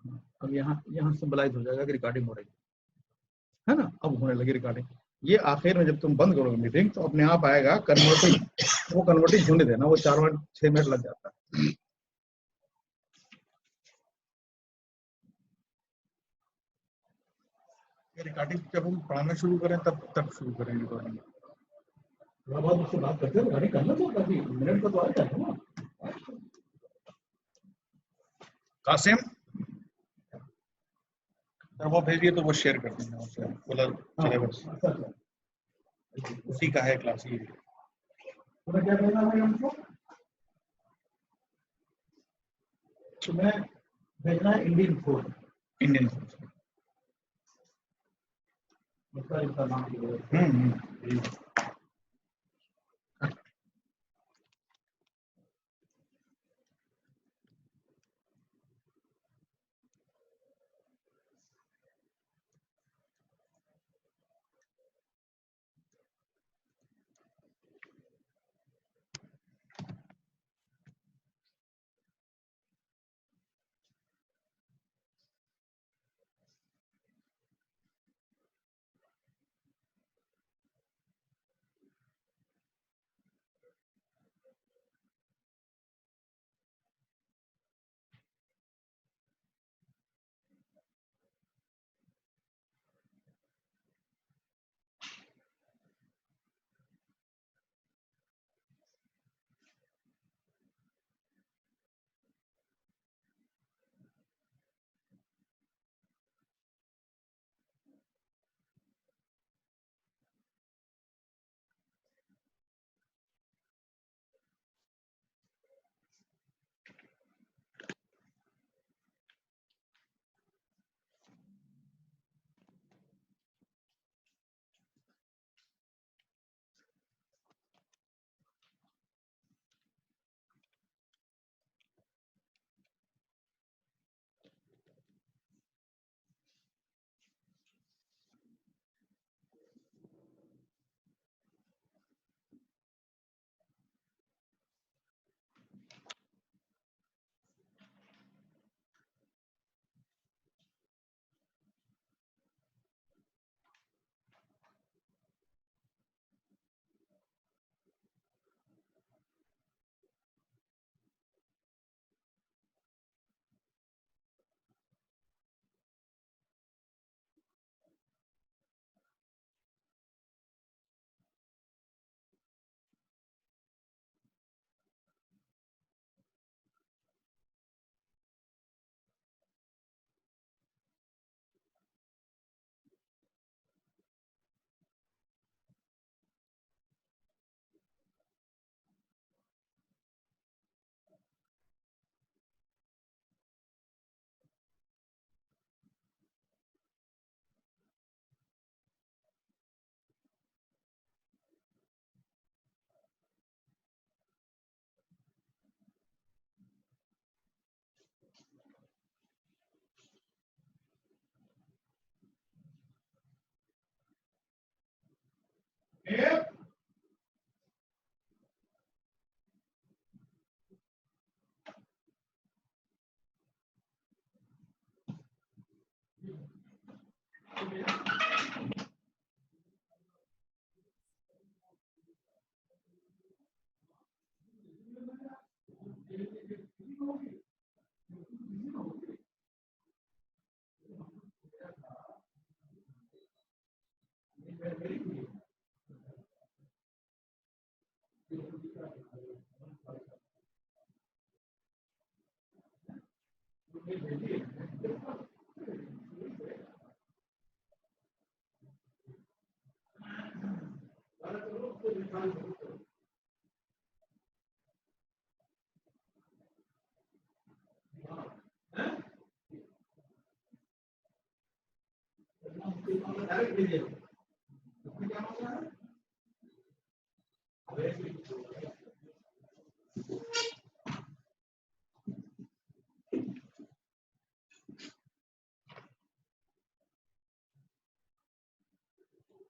अब यहाँ सिंबलाइज हो जाएगा कि रिकॉर्डिंग हो रही है ना। अब होने लगी रिकॉर्डिंग। ये आखिर में जब तुम बंद करोगे मीटिंग तो अपने आप आएगा कन्वर्टिंग। वो कन्वर्टिंग होने देना, वो 4 मिनट 6 मिनट लग जाता है। रिकॉर्डिंग जब हम पढ़ाना शुरू करें तब शुरू करें रिकॉर्डिंग। थोड़ा बहुत उससे बात करते हैं, रिकॉर्डिंग करना तो काफी मिनट का तो आ जाता है ना। कासिम वो भेजिए तो वो शेयर कर देंगे उससे, बोला चलेगा। उसी का है क्लास। ये तुम्हें क्या करना है हमको? तुम्हें भेजना है इंडियन फूड। इंडियन फूड उसका नाम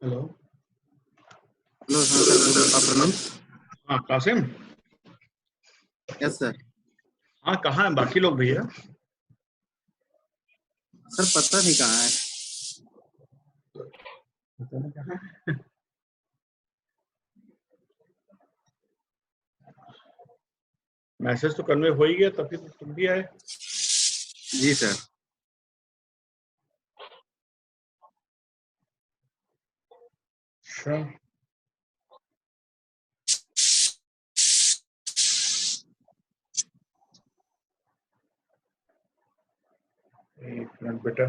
hello hello sir, good afternoon. हाँ कासिम। Yes sir. हाँ कहाँ है बाकी लोग भैया? सर पता नहीं कहाँ है। पता नहीं कहाँ है। मैसेज तो कन्वे हो ही गया, तभी तो तुम भी आए। जी सर। अच्छा, एक मिनट बेटा।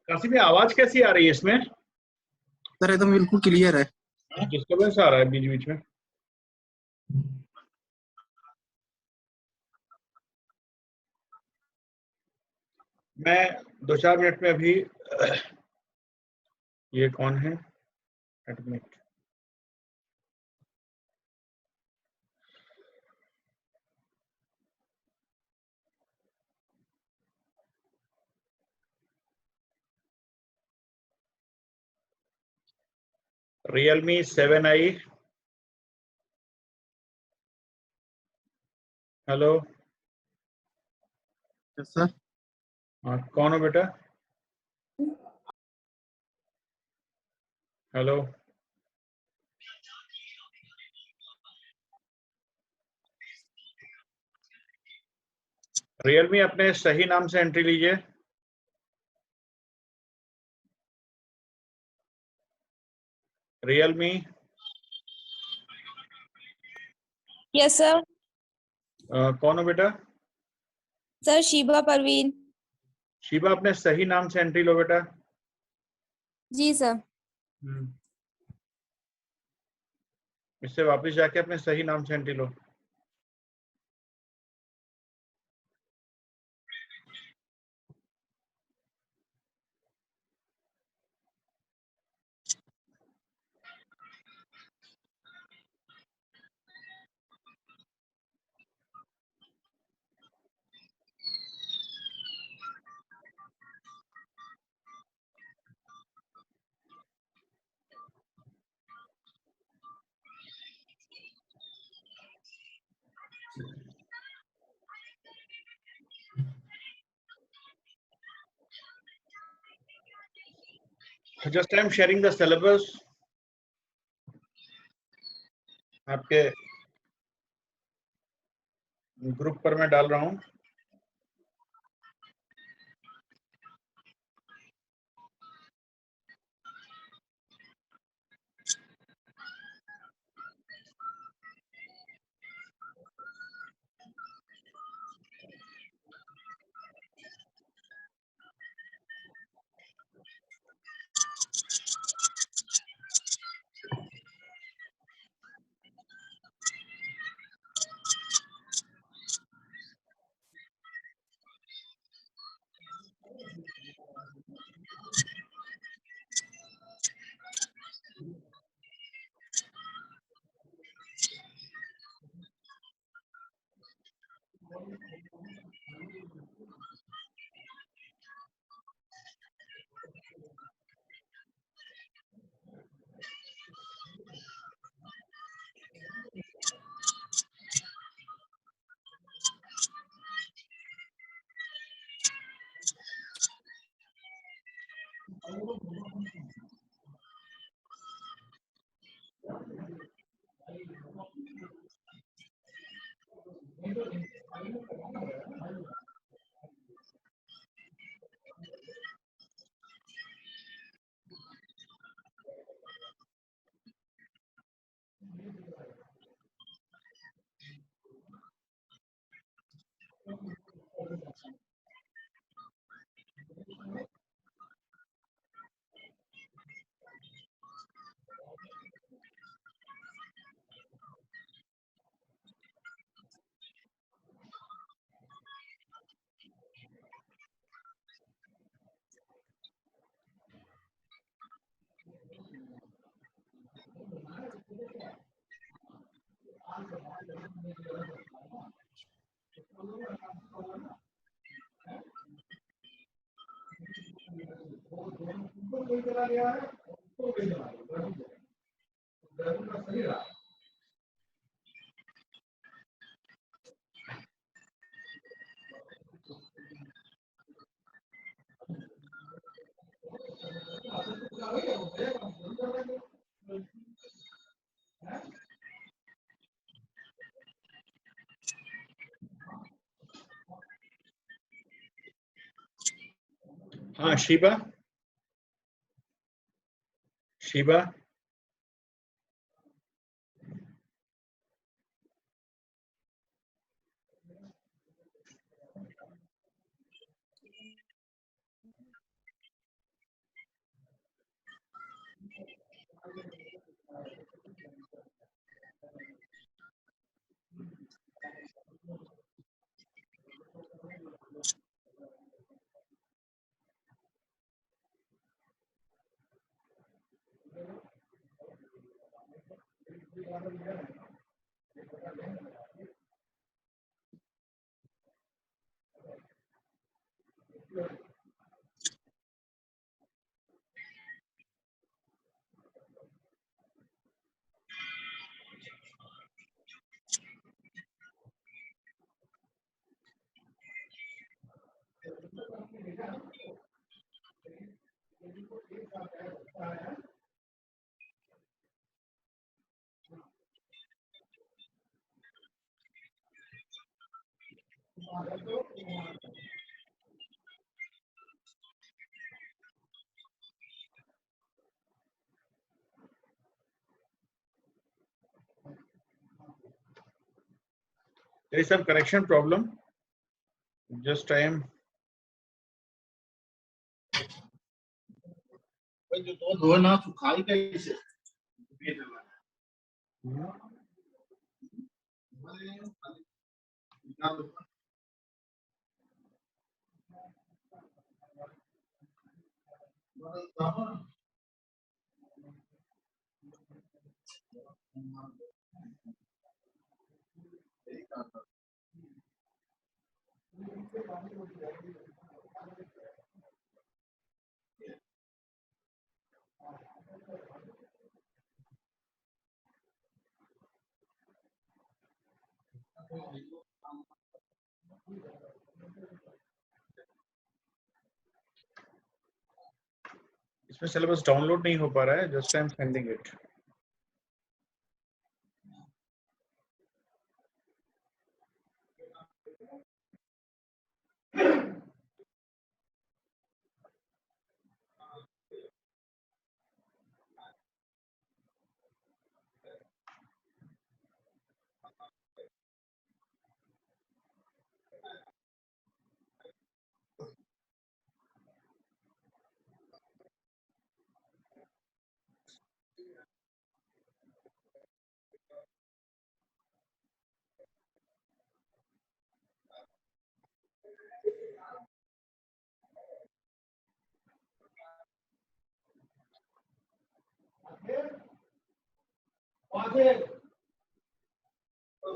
काशी में आवाज कैसी आ रही है इसमें? सर एकदम बिल्कुल क्लियर है। डिस्टर्बेंस आ रहा है बीच बीच में। मैं 2-4 मिनट में अभी ये कौन है? Admit. Realme 7i। Hello. Yes sir. हाँ, कौन हो बेटा? हेलो। Realme अपने सही नाम से एंट्री लीजिए। Realme। Yes sir. कौन हो बेटा? सर शीबा परवीन। शिवा, अपने सही नाम से एंट्री लो बेटा। जी सर। इससे वापस जाके अपने सही नाम से entry low. Just I am sharing the syllabus आपके ग्रुप पर मैं डाल रहा हूँ। हाँ Sheeba, Sheeba there is some connection problem. Just I am जो दो धोना सुखाई कैसे इसमें सिलेबस डाउनलोड नहीं हो पा रहा है. Just I am sending it.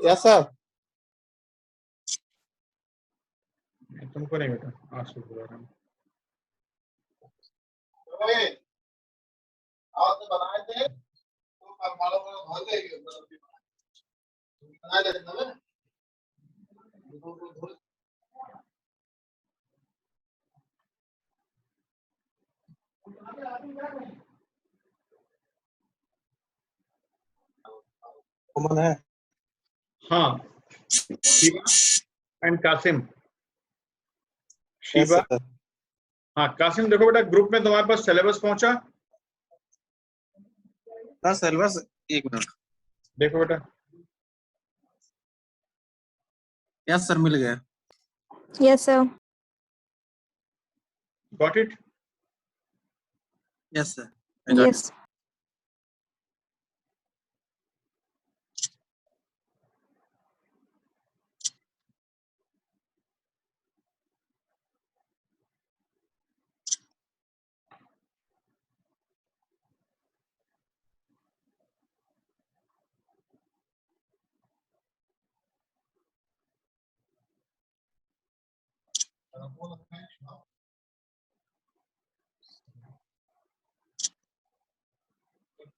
Yes sir तुमको नहीं बेटा, आंसू बुला रहा हूं. अरे आपने बनाए थे तो मालो में भर गए बनाए थे ना कॉमन है। हाँ, Shiva and Kasim. Yes Shiva, sir. हाँ कासिम, देखो बेटा ग्रुप में तुम्हारे पास सिलेबस पहुंचा। हाँ सिलेबस, एक मिनट। देखो बेटा, यस सर, मिल गया। Yes, sir. Got it? Yes sir, I got Yes.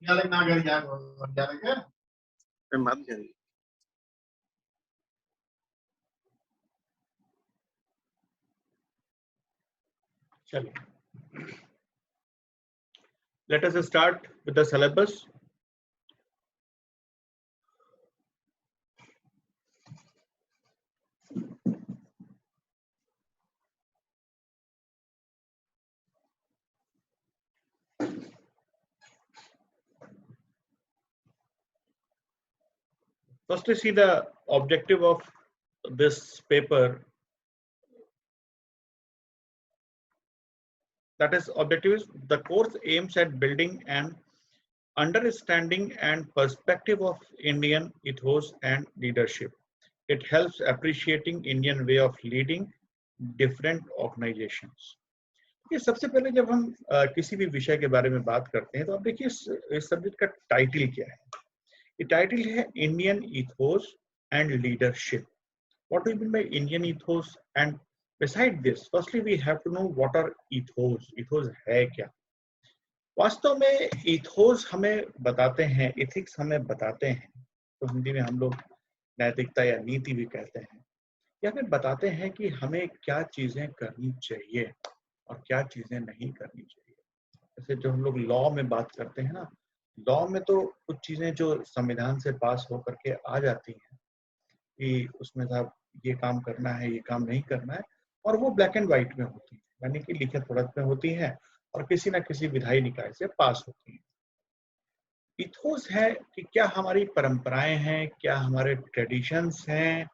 क्या लेना कर जाए क्या इट। मत करिए। चलिए, let us start with the syllabus. First, we see the objective of this paper. That is, objective is the course aims at building an understanding and perspective of Indian ethos and leadership. It helps appreciating Indian way of leading different organizations. ये सबसे पहले जब हम किसी भी विषय के बारे में बात करते हैं तो आप देखिए इस सब्जेक्ट का टाइटल क्या है। ये टाइटल है Indian ethos and leadership. What do you mean by Indian ethos? And beside this, firstly we have to know what are ethos. Ethos है क्या? वास्तव में ethos हमें बताते हैं, ethics हमें बताते हैं, तो हिंदी में हम लोग नैतिकता या नीति भी कहते हैं, या फिर बताते हैं कि हमें क्या चीजें करनी चाहिए और क्या चीजें नहीं करनी चाहिए। जैसे जो हम लोग लॉ में बात करते हैं ना, लॉ में तो कुछ चीजें जो संविधान से पास होकर के आ जाती हैं कि उसमें साहब ये काम करना है, ये काम नहीं करना है, और वो ब्लैक एंड व्हाइट में होती है, यानी कि लिखित पढ़त में होती है और किसी ना किसी विधायी निकाय से पास होती है। इथोस है कि क्या हमारी परंपराएं हैं, क्या हमारे ट्रेडिशंस हैं,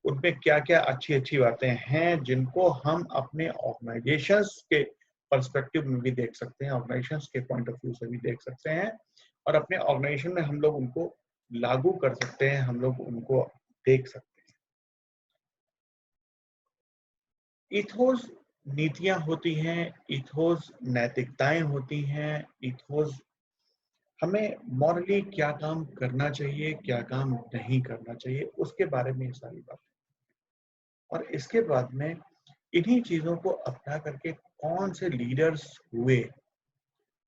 उनमें क्या क्या अच्छी अच्छी बातें हैं जिनको हम अपने ऑर्गेनाइजेशंस के पर्सपेक्टिव में भी देख सकते हैं, ऑर्गेनाइजेशंस के पॉइंट ऑफ व्यू से भी देख सकते हैं, और अपने ऑर्गेनाइजेशन में हम लोग उनको लागू कर सकते हैं, हम लोग उनको देख सकते हैं। इथोस नीतियां होती हैं, इथोस नैतिकताएं होती हैं, इथोस हमें मॉरली क्या काम करना चाहिए, क्या काम नहीं करना चाहिए, उसके बारे में ये सारी बात। और इसके बाद में इन्हीं चीजों को अपना करके कौन से लीडर्स हुए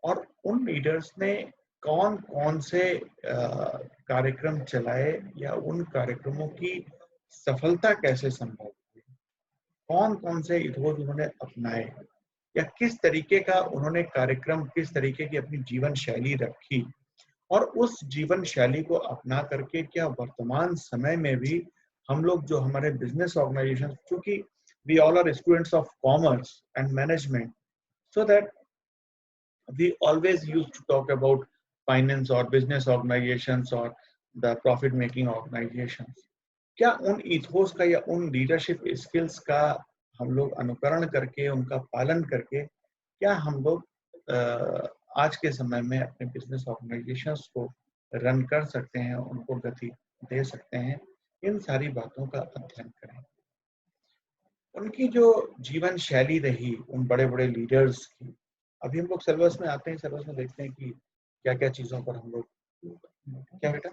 और उन लीडर्स ने कौन कौन से कार्यक्रम चलाए या उन कार्यक्रमों की सफलता कैसे संभव हुई, कौन कौन से इथोस उन्होंने अपनाए या किस तरीके का उन्होंने कार्यक्रम, किस तरीके की अपनी जीवन शैली रखी, और उस जीवन शैली को अपना करके क्या वर्तमान समय में भी हम लोग जो हमारे बिजनेस ऑर्गेनाइजेशन, क्योंकि we all are students of commerce and management, so that we always used to talk about finance or business organizations or the profit making organizations. क्या उन इथोस का या उन लीडरशिप स्किल्स का हम लोग अनुकरण करके, उनका पालन करके क्या हम लोग आज के समय में अपने बिजनेस ऑर्गेनाइजेशंस को रन कर सकते हैं, उनको गति दे सकते हैं, इन सारी बातों का अध्ययन करें। उनकी जो जीवन शैली रही उन बड़े बड़े लीडर्स की, अभी हम लोग सिलेबस में आते हैं, सिलेबस में देखते हैं कि क्या क्या चीजों पर हम लोग, क्या बेटा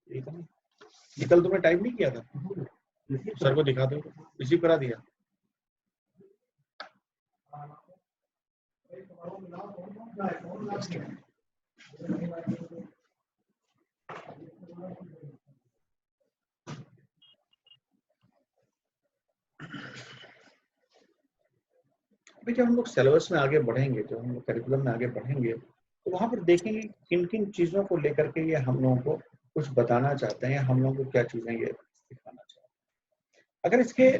ये कल तुमने टाइप नहीं किया था, सर को दिखा दो, इसी करा दिया। अभी जब हम लोग सिलेबस में आगे बढ़ेंगे, जब हम लोग करिकुलम में आगे बढ़ेंगे, तो वहां पर देखेंगे किन किन चीजों को लेकर के ये हम लोगों को कुछ बताना चाहते हैं, हम लोगों को क्या चीजें ये सिखाना चाहते हैं। अगर इसके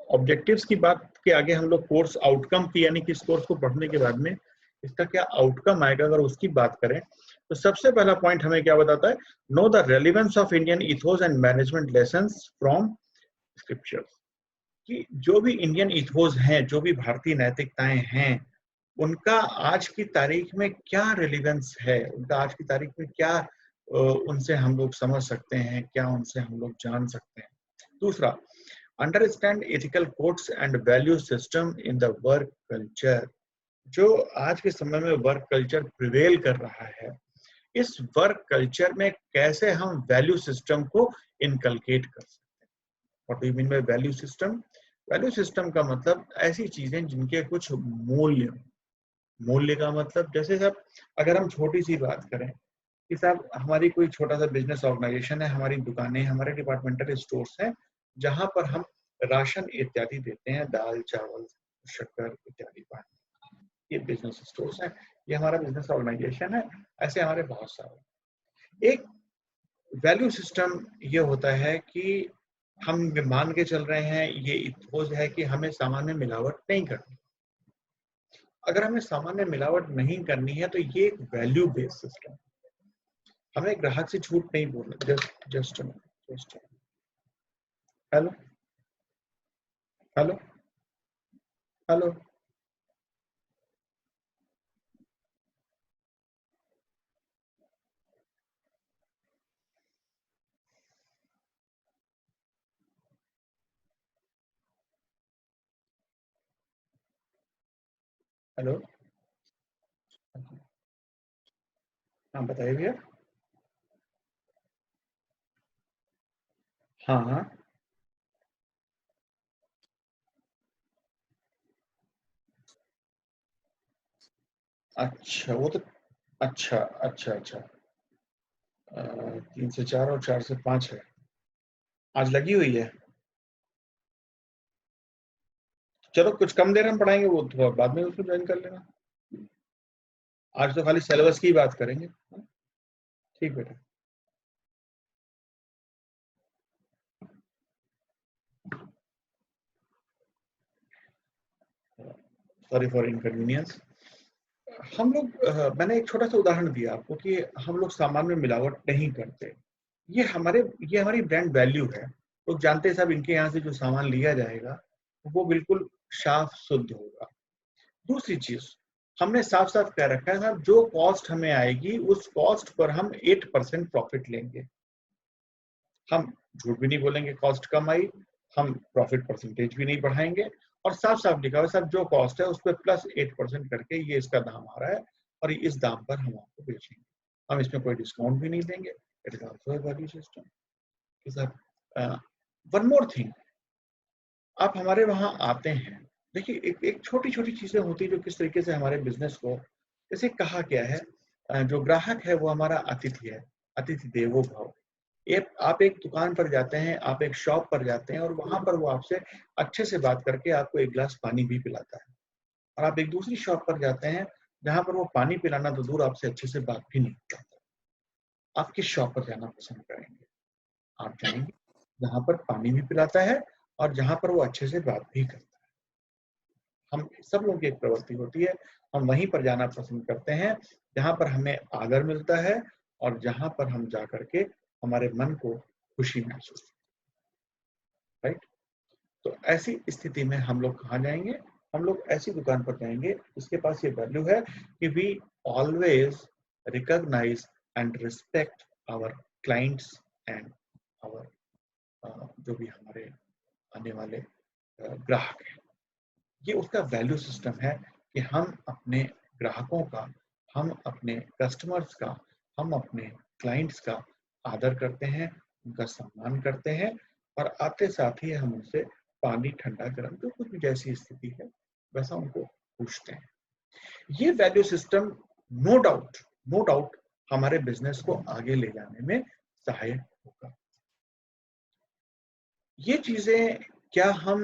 ऑब्जेक्टिव्स की बात के आगे हम लोग कोर्स आउटकम की, यानी कि इस कोर्स को पढ़ने के बाद में इसका क्या आउटकम आएगा, अगर उसकी बात करें तो सबसे पहला पॉइंट हमें क्या बताता है, know the relevance of Indian ethos and management lessons from scriptures. कि जो भी इंडियन इथोस हैं, जो भी भारतीय नैतिकताएं हैं, उनका आज की तारीख में क्या रेलिवेंस है, उनका आज की तारीख में क्या उनसे हम लोग समझ सकते हैं, क्या उनसे हम लोग जान सकते हैं। दूसरा, understand ethical codes and value system in the work culture. जो आज के समय में वर्क कल्चर प्रिवेल कर रहा है, इस वर्क कल्चर में कैसे हम वैल्यू सिस्टम को इनकलकेट कर सकते हैं। What do you mean by value system? Value system का मतलब ऐसी चीजें जिनके कुछ मूल्य, मूल्य का मतलब जैसे साहब अगर हम छोटी सी बात करें कि साहब हमारी कोई छोटा सा बिजनेस ऑर्गेनाइजेशन है, हमारी दुकानें, हमारे डिपार्टमेंटल स्टोर्स हैं, जहां पर हम राशन इत्यादि देते हैं, दाल चावल शक्कर इत्यादि पानी, ये बिजनेस स्टोर्स हैं, ये हमारा बिजनेस ऑर्गेनाइजेशन है। ऐसे हमारे बहुत सारे। एक वैल्यू सिस्टम ये होता है कि हम मान के चल रहे हैं, ये इथोस है कि हमें सामान्य मिलावट नहीं करनी। अगर हमें सामान्य मिलावट नहीं करनी है तो ये एक वैल्यू बेस्ड सिस्टम। हमें ग्राहक से झूठ नहीं बोलना। Just hello hello hello hello, हाँ बताइए भैया। हाँ हाँ, अच्छा वो तो, अच्छा अच्छा अच्छा, 3 से 4 और 4 से 5 है, आज लगी हुई है। चलो कुछ कम देर हम पढ़ाएंगे, वो थोड़ा बाद में उसको ज्वाइन कर लेना। आज तो खाली सिलेबस की बात करेंगे। ठीक बेटा। Sorry for inconvenience. हम लोग मैंने एक छोटा सा उदाहरण दिया आपको कि हम लोग सामान में मिलावट नहीं करते। ये हमारी ब्रांड वैल्यू है। लोग जानते हैं साहब इनके यहाँ से जो सामान लिया जाएगा वो बिल्कुल साफ शुद्ध होगा। दूसरी चीज, हमने साफ साफ कह रखा है साहब, जो कॉस्ट हमें आएगी उस कॉस्ट पर हम 8% प्रॉफिट लेंगे। हम झूठ भी नहीं बोलेंगे कॉस्ट कम आई, हम प्रॉफिट परसेंटेज भी नहीं बढ़ाएंगे, और साफ साफ लिखा हुआ साहब जो कॉस्ट है उस पर प्लस 8% करके ये इसका दाम आ रहा है और इस दाम पर हम आपको बेचेंगे। हम इसमें कोई डिस्काउंट भी नहीं देंगे। It is also a value system. One more thing, आप हमारे वहां आते हैं, देखिए एक छोटी छोटी चीजें होती है जो किस तरीके से हमारे बिजनेस को, जैसे कहा गया है जो ग्राहक है वो हमारा अतिथि है, अतिथि देवो भव। आप एक दुकान पर जाते हैं, आप एक शॉप पर जाते हैं और वहां पर वो आपसे अच्छे से बात करके आपको एक गिलास पानी भी पिलाता है, और आप एक दूसरी शॉप पर जाते हैं जहां पर वो पानी पिलाना तो दूर आपसे अच्छे से बात भी नहीं करता। आप किस शॉप पर जाना पसंद करेंगे? आप जाएंगे जहां पर पानी भी पिलाता है और जहां पर वो अच्छे से बात भी करता है। हम सब लोगों की एक प्रवृत्ति होती है, हम वहीं पर जाना पसंद करते हैं जहां पर हमें आदर मिलता है और जहां पर हम जा करके हमारे मन को खुशी महसूस, राइट। तो ऐसी स्थिति में हम लोग कहाँ जाएंगे? हम लोग ऐसी दुकान पर जाएंगे जिसके पास ये वैल्यू है कि we always recognise and respect our clients and our जो भी हमारे आने वाले ग्राहक हैं। ये उसका वैल्यू सिस्टम है कि हम अपने ग्राहकों का, हम अपने कस्टमर्स का, हम अपने क्लाइंट्स का आदर करते हैं, उनका सम्मान करते हैं, और आते साथ ही हम उनसे पानी ठंडा गर्म जो कुछ भी जैसी स्थिति है वैसा उनको पूछते हैं। ये वैल्यू सिस्टम नो डाउट हमारे बिजनेस को आगे ले जाने में सहायक होगा। ये चीजें क्या हम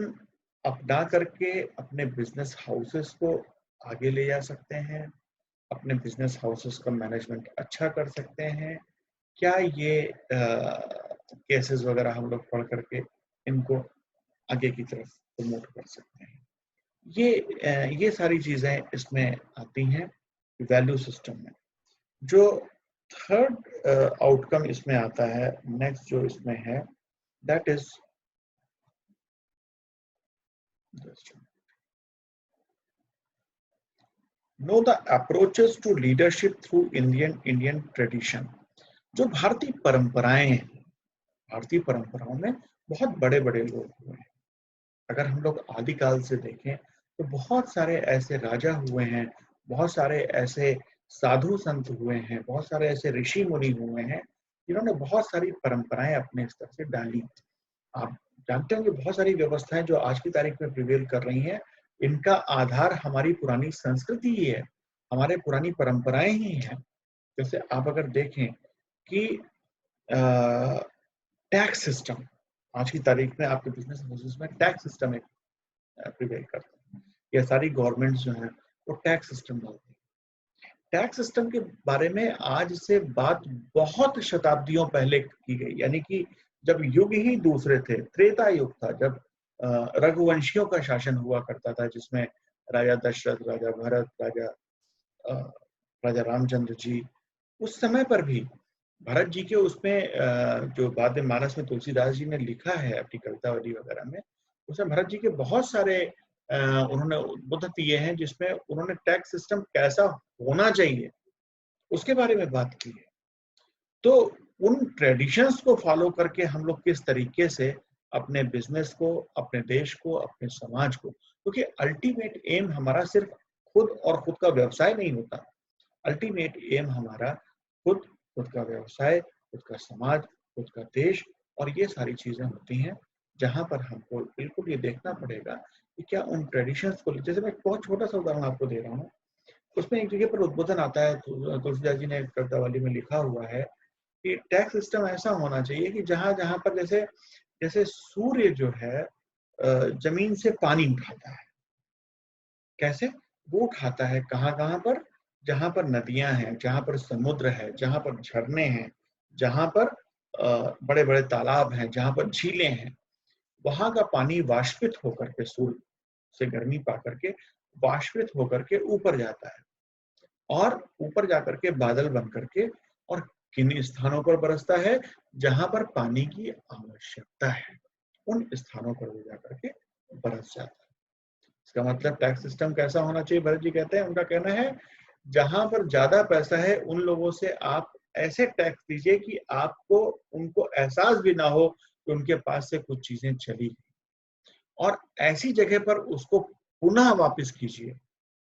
अपना करके अपने बिजनेस हाउसेस को आगे ले जा सकते हैं, अपने बिजनेस हाउसेस का मैनेजमेंट अच्छा कर सकते हैं? क्या ये केसेस वगैरह हम लोग पढ़ करके इनको आगे की तरफ प्रमोट कर सकते हैं? ये सारी चीजें इसमें आती हैं वैल्यू सिस्टम में। जो थर्ड आउटकम इसमें आता है, नेक्स्ट जो इसमें है, that is no the approaches to leadership through Indian tradition. जो भारतीय परंपराएं हैं, भारतीय परंपराओं में बहुत बड़े बड़े लोग हुए हैं। अगर हम लोग आदिकाल से देखें तो बहुत सारे ऐसे राजा हुए हैं, बहुत सारे ऐसे साधु संत हुए हैं, बहुत सारे ऐसे ऋषि मुनि हुए हैं जिन्होंने बहुत सारी परंपराएं अपने स्तर से डाली। आप जानते होंगे बहुत सारी व्यवस्थाएं जो आज की तारीख में प्रिवेल कर रही हैं, इनका आधार हमारी पुरानी संस्कृति ही है, हमारे पुरानी परंपराएं ही हैं। जैसे आप अगर देखें कि टैक्स सिस्टम, आज की तारीख में आपके बिजनेस में टैक्स सिस्टम एक प्रिवेल करता है। ये सारी गवर्नमेंट्स जो हैं वो टैक्स सिस्टम डालती है। टैक्स सिस्टम के बारे में आज से बात बहुत शताब्दियों पहले की गई, यानी कि जब युग ही दूसरे थे, त्रेता युग था, जब रघुवंशियों का शासन हुआ करता था, जिसमें राजा दशरथ, राजा भरत, राजा रामचंद्र जी, उस समय पर भी भरत जी के उसमें जो बाद में मानस में तुलसीदास जी ने लिखा है अपनी कवितावली वगैरह में, उसमें भरत जी के बहुत सारे उन्होंने उद्धत दिए हैं जिसमें उन्होंने टैक्स सिस्टम कैसा होना चाहिए उसके बारे में बात की है। तो उन ट्रेडिशंस को फॉलो करके हम लोग किस तरीके से अपने बिजनेस को, अपने देश को, अपने समाज को, क्योंकि अल्टीमेट एम हमारा सिर्फ खुद का व्यवसाय नहीं होता। अल्टीमेट एम हमारा खुद का व्यवसाय, खुद का समाज, खुद का देश, और ये सारी चीजें होती हैं जहां पर हमको बिल्कुल ये देखना पड़ेगा कि क्या उन ट्रेडिशंस को, जैसे मैं एक बहुत छोटा सा उदाहरण आपको दे रहा हूँ, उसमें एक जगह पर उद्बोधन आता है, तुलसीदास जी ने कवितावली में लिखा हुआ है कि टैक्स सिस्टम ऐसा होना चाहिए कि जहां जहां पर जैसे सूर्य जो है जमीन से पानी उठाता है, कैसे वो उठाता है, कहाँ पर, जहां पर नदियां हैं, जहां पर समुद्र है, जहां पर झरने हैं, जहां पर बड़े बड़े तालाब हैं, जहां पर झीलें हैं, वहां का पानी वाष्पित होकर के सूर्य से गर्मी पा करके वाष्पित होकर के ऊपर जाता है, और ऊपर जाकर के बादल बन करके और किन स्थानों पर बरसता है जहां पर पानी की आवश्यकता है, उन स्थानों पर वो जाकर के बरस जाता है। इसका मतलब टैक्स सिस्टम कैसा होना चाहिए? भरत जी कहते हैं, उनका कहना है जहां पर ज्यादा पैसा है उन लोगों से आप ऐसे टैक्स दीजिए कि आपको उनको एहसास भी ना हो कि उनके पास से कुछ चीजें चली, और ऐसी जगह पर उसको पुनः वापस कीजिए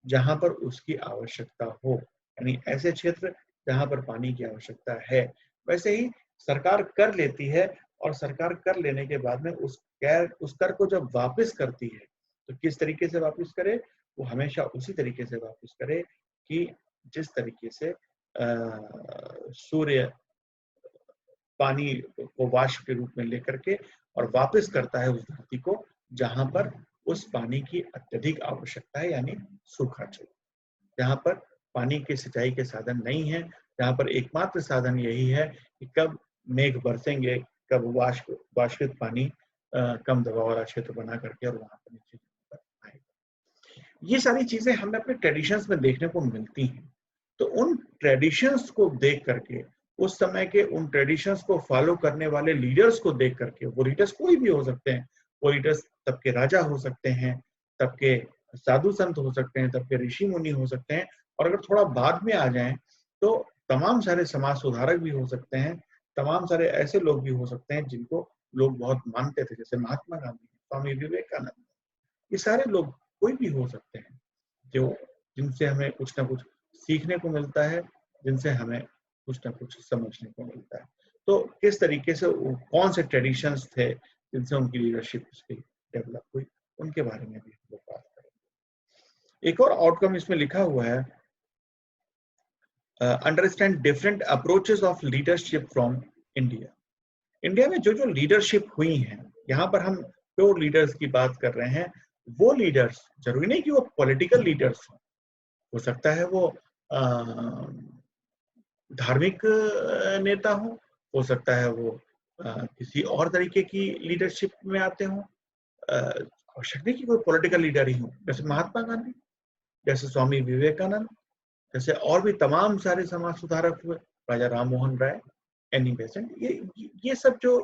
जहां पर उसकी आवश्यकता हो, यानी ऐसे क्षेत्र जहां पर पानी की आवश्यकता है। वैसे ही सरकार कर लेती है, और सरकार कर लेने के बाद में उस कर को जब वापस करती है तो किस तरीके से वापस करे? वो हमेशा उसी तरीके से वापस करे कि जिस तरीके से सूर्य पानी को वाष्प के रूप में लेकर के और वापस करता है उस धरती को जहां पर उस पानी की अत्यधिक आवश्यकता है, यानी सूखा क्षेत्र, जहां पर पानी के सिंचाई के साधन नहीं है, जहां पर एकमात्र साधन यही है कि कब मेघ बरसेंगे, कब वाष्पित पानी कम दबाव वाला क्षेत्र बना करके और वहां पर नीचे आएगा। ये सारी चीजें हमें अपने ट्रेडिशंस में देखने को मिलती हैं। तो उन ट्रेडिशंस को देख करके, उस समय के उन ट्रेडिशंस को फॉलो करने वाले लीडर्स को देख करके, वो लीडर्स कोई भी हो सकते हैं, वो लीडर्स तब के राजा हो सकते हैं, तब के साधु संत हो सकते हैं, तब के ऋषि मुनि हो सकते हैं, और अगर थोड़ा बाद में आ जाएं तो तमाम सारे समाज सुधारक भी हो सकते हैं, तमाम सारे ऐसे लोग भी हो सकते हैं जिनको लोग बहुत मानते थे, जैसे महात्मा गांधी, स्वामी विवेकानंद। ये सारे लोग कोई भी हो सकते हैं जो जिनसे हमें कुछ ना कुछ सीखने को मिलता है, जिनसे हमें कुछ ना कुछ समझने को मिलता है। तो किस तरीके से कौन से ट्रेडिशंस थे जिनसे उनकी लीडरशिप डेवलप हुई, उनके बारे में भी हम लोग बात करेंगे। एक और आउटकम इसमें लिखा हुआ है, understand different approaches of leadership from India. India में जो जो लीडरशिप हुई हैं, यहाँ पर हम प्योर लीडर्स की बात कर रहे हैं। वो लीडर्स जरूरी नहीं कि वो पॉलिटिकल लीडर्स हो सकता है वो धार्मिक नेता हो सकता है वो किसी और तरीके की लीडरशिप में आते हों, आवश्यक नहीं कि कोई पॉलिटिकल लीडर ही हो। जैसे महात्मा गांधी, जैसे स्वामी विवेकानंद, जैसे और भी तमाम सारे समाज सुधारक हुए, राजा राम मोहन राय, एनी बेसेंट, ये सब जो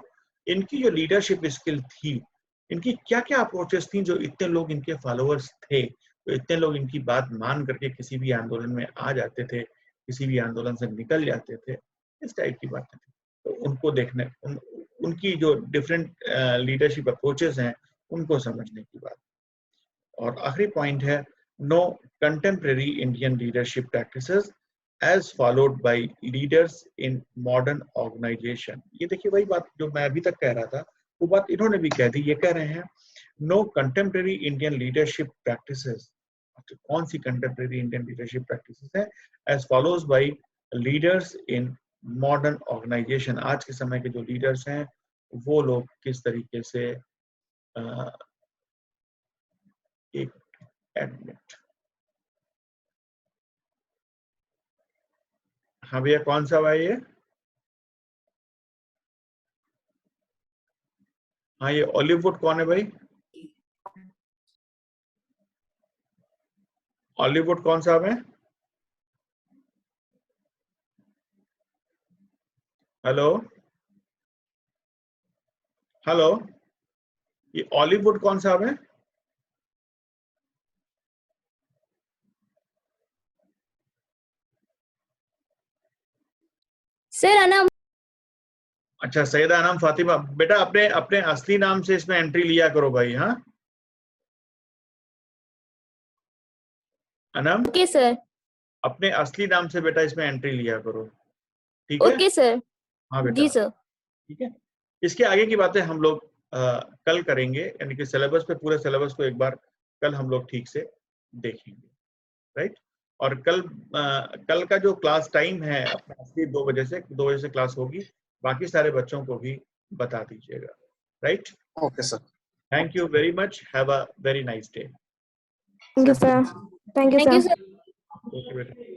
इनकी जो लीडरशिप स्किल थी, इनकी क्या क्या अप्रोचेस थी, जो इतने लोग इनके फॉलोअर्स थे, तो इतने लोग इनकी बात मान करके किसी भी आंदोलन में आ जाते थे, किसी भी आंदोलन से निकल जाते थे, इस टाइप की बातें थी। तो उनको देखने, उनकी जो डिफरेंट लीडरशिप अप्रोचेस हैं, उनको समझने की बात। और आखिरी पॉइंट है, no contemporary Indian leadership practices as followed by leaders in modern organisation. ये देखिए वही बात जो मैं अभी तक कह रहा था, वो बात इन्होंने भी कह दी। ये कह रहे हैं no contemporary Indian leadership practices, कौन सी कंटेम्परेरी इंडियन लीडरशिप प्रैक्टिसेस है, as follows by leaders in modern organisation. आज के समय के जो लीडर्स हैं वो लोग किस तरीके से एक एडमिट, हाँ भैया कौन सा हुआ ये? हाँ ये ऑलिववुड कौन है भाई? ऑलिववुड कौन सा है? हेलो हेलो, ये ऑलिववुड कौन सा है? सर अनम। अच्छा सैयदा अनम फातिमा, बेटा अपने अपने असली नाम से इसमें एंट्री लिया करो भाई। हाँ अनम, ओके सर। अपने असली नाम से बेटा इसमें एंट्री लिया करो, ठीक है? Okay sir. हाँ बेटा, जी सर। ठीक है। इसके आगे की बातें हम लोग कल करेंगे, यानी कि सिलेबस पे, पूरे सिलेबस को एक बार कल हम लोग ठीक से देखेंगे, राइट? और कल का जो क्लास टाइम है अपना असली 2 बजे से, 2 बजे से क्लास होगी, बाकी सारे बच्चों को भी बता दीजिएगा, right? Okay sir. Thank you very much, have a very nice day. Thank you, sir. Thank you, thank you sir. Sir. Okay बेटा।